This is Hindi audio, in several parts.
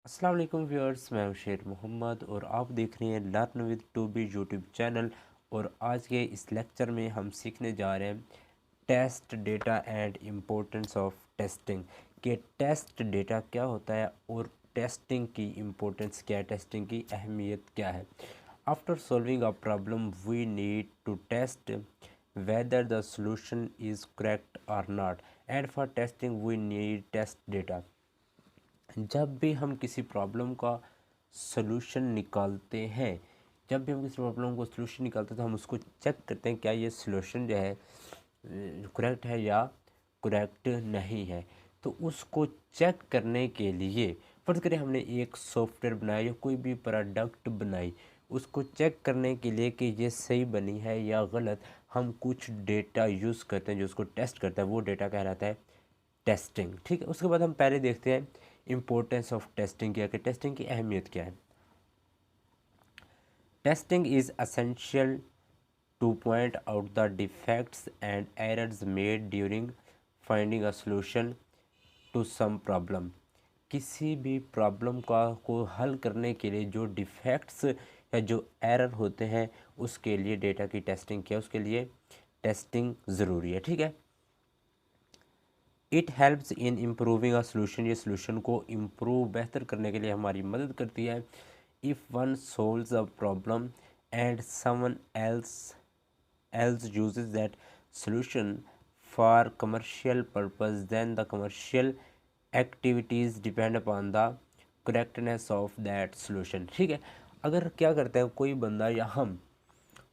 अस्सलाम वालेकुम व्यूअर्स, मैं हूं शेर मोहम्मद और आप देख रहे हैं learn with two B YouTube channel. और आज के इस लेक्चर में हम सीखने जा रहे हैं test data and importance of testing कि टेस्ट डेटा क्या होता है और टेस्टिंग की इम्पोर्टेंस क्या है, टेस्टिंग की अहमियत क्या है। After solving a problem we need to test whether the solution is correct or not, and for testing we need test data। जब भी हम किसी प्रॉब्लम का सलूशन निकालते हैं जब भी हम किसी प्रॉब्लम को सलूशन निकालते हैं तो हम उसको चेक करते हैं क्या ये सलूशन जो है करेक्ट है या करेक्ट नहीं है। तो उसको चेक करने के लिए फर्ज करें हमने एक सॉफ्टवेयर बनाया या कोई भी प्रोडक्ट बनाई, उसको चेक करने के लिए कि ये सही बनी है या गलत, हम कुछ डेटा यूज़ करते हैं जो उसको टेस्ट करता है, वो डेटा कहलाता है टेस्टिंग। ठीक है, उसके बाद हम पहले देखते हैं इम्पोर्टेंस ऑफ टेस्टिंग क्या है, टेस्टिंग की अहमियत क्या है। Testing is essential to point out the defects and errors made during finding a solution to some problem. किसी भी प्रॉब्लम का को हल करने के लिए जो डिफेक्ट्स या जो एरर होते हैं उसके लिए डेटा की टेस्टिंग किया, उसके लिए टेस्टिंग ज़रूरी है। ठीक है, it helps in improving a solution, ये सोल्यूशन को इम्प्रूव बेहतर करने के लिए हमारी मदद करती है। If one solves a problem and someone else uses that solution for commercial purpose then the commercial activities depend upon the correctness of that solution. ठीक है, अगर क्या करता है कोई बंदा या हम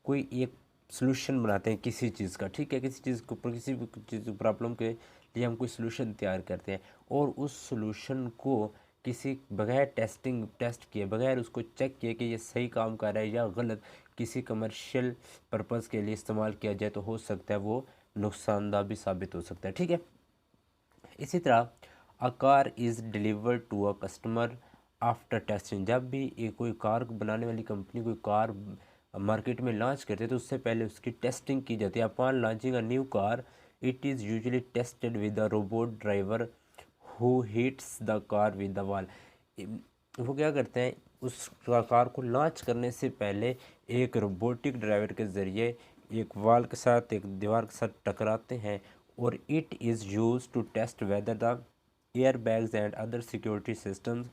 कोई एक सॉल्यूशन बनाते हैं किसी चीज़ का, ठीक है, किसी चीज़ के ऊपर किसी भी चीज़ प्रॉब्लम के लिए हम कोई सॉल्यूशन तैयार करते हैं और उस सॉल्यूशन को किसी बगैर टेस्ट किए, बगैर उसको चेक किए कि ये सही काम कर रहा है या गलत, किसी कमर्शियल पर्पज़ के लिए इस्तेमाल किया जाए तो हो सकता है वो नुकसानदा भी साबित हो सकता है। ठीक है, इसी तरह a car is delivered to a customer after testing. जब भी ये कोई कार बनाने वाली कंपनी कोई कार मार्केट में लॉन्च करते हैं तो उससे पहले उसकी टेस्टिंग की जाती है। Upon launching a new car it is usually tested with a robot driver who hits the car with the wall. वो क्या करते हैं, उस कार को लॉन्च करने से पहले एक रोबोटिक ड्राइवर के ज़रिए एक वॉल के साथ, एक दीवार के साथ टकराते हैं और it is use to test whether the air bags and other security systems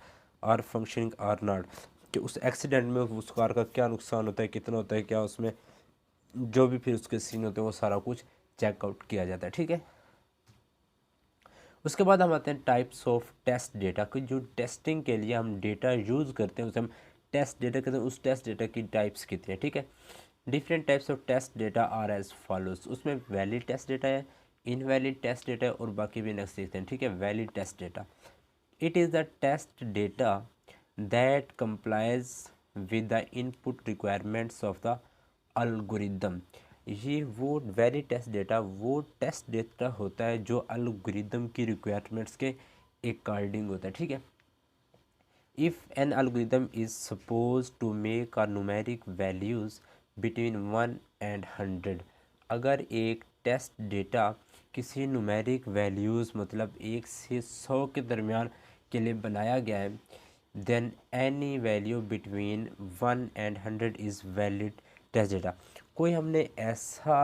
are functioning or not, कि उस एक्सीडेंट में उस कार का क्या नुकसान होता है, कितना होता है, क्या उसमें जो भी फिर उसके सीन होते हैं वो सारा कुछ चेकआउट किया जाता है। ठीक है, उसके बाद हम आते हैं टाइप्स ऑफ टेस्ट डेटा कि जो टेस्टिंग के लिए हम डेटा यूज़ करते हैं उसे हम टेस्ट डेटा कहते हैं। उस टेस्ट डेटा की टाइप्स कितनी है। ठीक है, different types of test data are as follows. उसमें वैलिड टेस्ट डेटा है, इनवैलिड टेस्ट डेटा है और बाकी भी नेक्स्ट देखते हैं। ठीक है, valid test data, it is the test data that complies with the input requirements of the algorithm. ये वो वैलिड टेस्ट डेटा वो टेस्ट डेटा होता है जो अल्गोरिदम की रिक्वायरमेंट्स के अकॉर्डिंग होता है। ठीक है, if an algorithm is supposed to make a numeric values between 1 and 100, अगर एक टेस्ट डेटा किसी न्यूमेरिक वैल्यूज़ मतलब 1 से 100 के दरमियान के लिए बनाया गया है, then any value between 1 and 100 is valid test data. कोई हमने ऐसा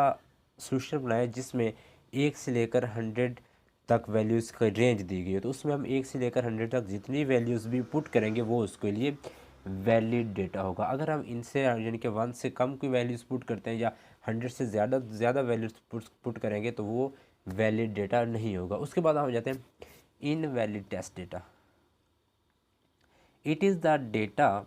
सोल्यूशन बनाया जिसमें 1 से लेकर 100 तक वैल्यूज़ का रेंज दी गई है, तो उसमें हम 1 से लेकर 100 तक जितनी वैल्यूज़ भी पुट करेंगे वो उसके लिए वैलिड डेटा होगा। अगर हम इनसे यानी कि 1 से कम की वैल्यूज़ पुट करते हैं या 100 से ज़्यादा वैल्यूज़ पुट करेंगे तो वो वैलिड डेटा नहीं होगा। उसके बाद हम हो जाते हैं invalid test data. It is the data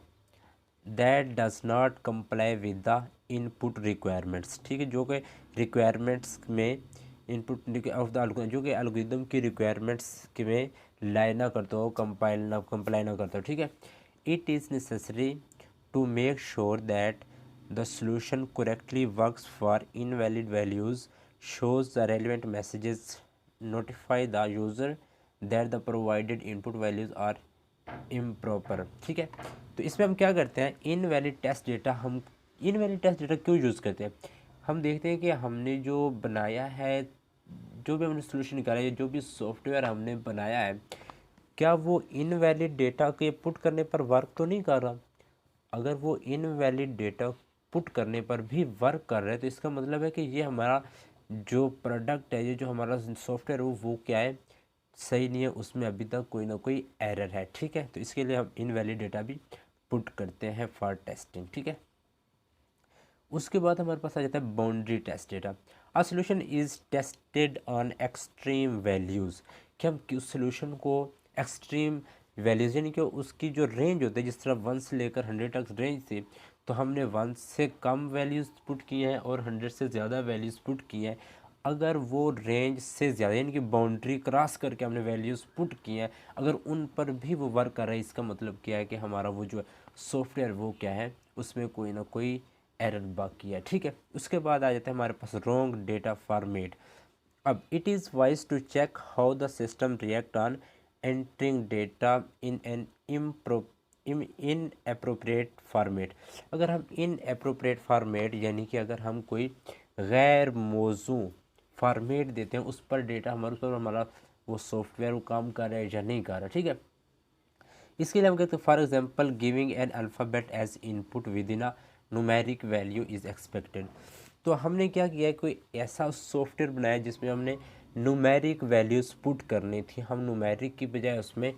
that does not comply with the input requirements. ठीक है, जो कि रिक्वायरमेंट्स में इनपुट ऑफ द एल्गोरिथम, जो कि एल्गोरिथम की रिक्वायरमेंट्स के में लाई ना करते हो, कंप्लाई ना करते हो। ठीक है, it is necessary to make sure that the solution correctly works for invalid values, shows the relevant messages, notify the user that the provided input values are improper। ठीक है, तो इसमें हम क्या करते हैं, इनवैलिड टेस्ट डेटा, हम इनवैलिड टेस्ट डेटा क्यों यूज़ करते हैं। हम देखते हैं कि हमने जो बनाया है, जो भी हमने सोल्यूशन निकाला है, जो भी सॉफ्टवेयर हमने बनाया है, क्या वो इनवैलिड डेटा के पुट करने पर वर्क तो नहीं कर रहा? अगर वो इनवैलिड डेटा पुट करने पर भी वर्क कर रहा है तो इसका मतलब है कि ये हमारा जो प्रोडक्ट है, ये जो हमारा सॉफ्टवेयर वो क्या है, सही नहीं है, उसमें अभी तक कोई ना कोई एरर है। ठीक है, तो इसके लिए हम इनवैलिड डेटा भी पुट करते हैं फॉर टेस्टिंग। ठीक है, उसके बाद हमारे पास आ जाता है boundary test data. A solution is tested on extreme values, कि हम उस सोल्यूशन को एक्सट्रीम वैल्यूज़ यानी कि उसकी जो रेंज होती है, जिस तरह 1 से लेकर 100 तक रेंज थी, तो हमने 1 से कम वैल्यूज़ पुट की हैं और 100 से ज़्यादा वैल्यूज़ पुट की हैं। अगर वो रेंज से ज़्यादा यानी कि बाउंड्री क्रॉस करके हमने वैल्यूज़ पुट की हैं, अगर उन पर भी वो वर्क कर रहा है, इसका मतलब क्या है कि हमारा वो जो सॉफ्टवेयर वो क्या है, उसमें कोई ना कोई एरर बाकी है। ठीक है, उसके बाद आ जाता है हमारे पास रॉन्ग डेटा फॉर्मेट। अब it is wise to check how the system react on entering data in an inappropriate format. अगर हम इन अप्रोप्रिएट फॉर्मेट यानी कि अगर हम कोई गैर मौजू फॉर्मेट देते हैं उस पर डेटा हमारे, उस पर हमारा वो सॉफ्टवेयर वो काम कर रहा है या नहीं कर रहा। ठीक है, इसके लिए हम कहते हैं for example giving an alphabet as input with in a numeric value is expected. तो हमने क्या किया है, कोई ऐसा सॉफ्टवेयर बनाया जिसमें हमने न्यूमेरिक वैल्यूज़ पुट करनी थी। हम न्यूमेरिक की बजाय उसमें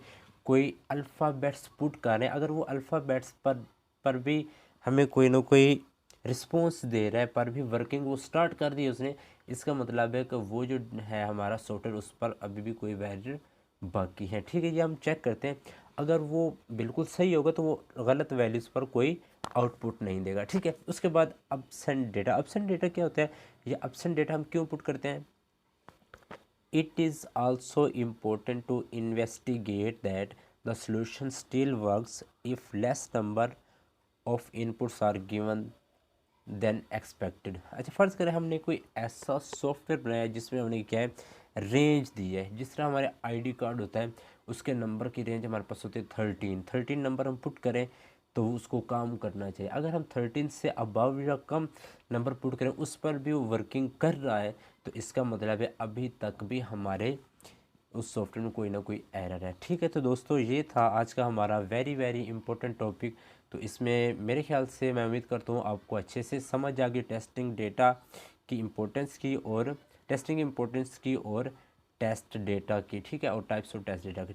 कोई अल्फ़ाबेट्स पुट कर रहे हैं। अगर वो अल्फ़ाबेट्स पर भी हमें कोई ना कोई रिस्पॉन्स दे रहा है, पर भी वर्किंग वो स्टार्ट कर दी उसने, इसका मतलब है कि वो जो है हमारा सॉफ्टवेयर उस पर अभी भी कोई वैल्यू बाकी है। ठीक है, ये हम चेक करते हैं। अगर वो बिल्कुल सही होगा तो वो गलत वैल्यूज़ पर कोई आउटपुट नहीं देगा। ठीक है, उसके बाद अब्सेंट डेटा। अब्सेंट डेटा क्या होता है? ये अब्सेंट डेटा हम क्यों पुट करते हैं? It is also important to investigate that the solution still works if less number of inputs are given then expected. अच्छा, फ़र्ज़ करें हमने कोई ऐसा सॉफ्टवेयर बनाया जिसमें हमने क्या है, रेंज दी है। जिस तरह हमारे आईडी कार्ड होता है, उसके नंबर की रेंज हमारे पास होती है 13 नंबर हम पुट करें तो उसको काम करना चाहिए। अगर हम 13 से अबव या कम नंबर पुट करें उस पर भी वो वर्किंग कर रहा है, तो इसका मतलब है अभी तक भी हमारे उस सॉफ्टवेयर में कोई ना कोई एरर है। ठीक है, तो दोस्तों ये था आज का हमारा वेरी वेरी इंपॉर्टेंट टॉपिक। तो इसमें मेरे ख्याल से मैं उम्मीद करता हूँ आपको अच्छे से समझ आ गई टेस्टिंग डेटा की इम्पोर्टेंस की और टेस्टिंग इम्पोर्टेंस की और टेस्ट डेटा की। ठीक है, और टाइप्स ऑफ टेस्ट डेटा की।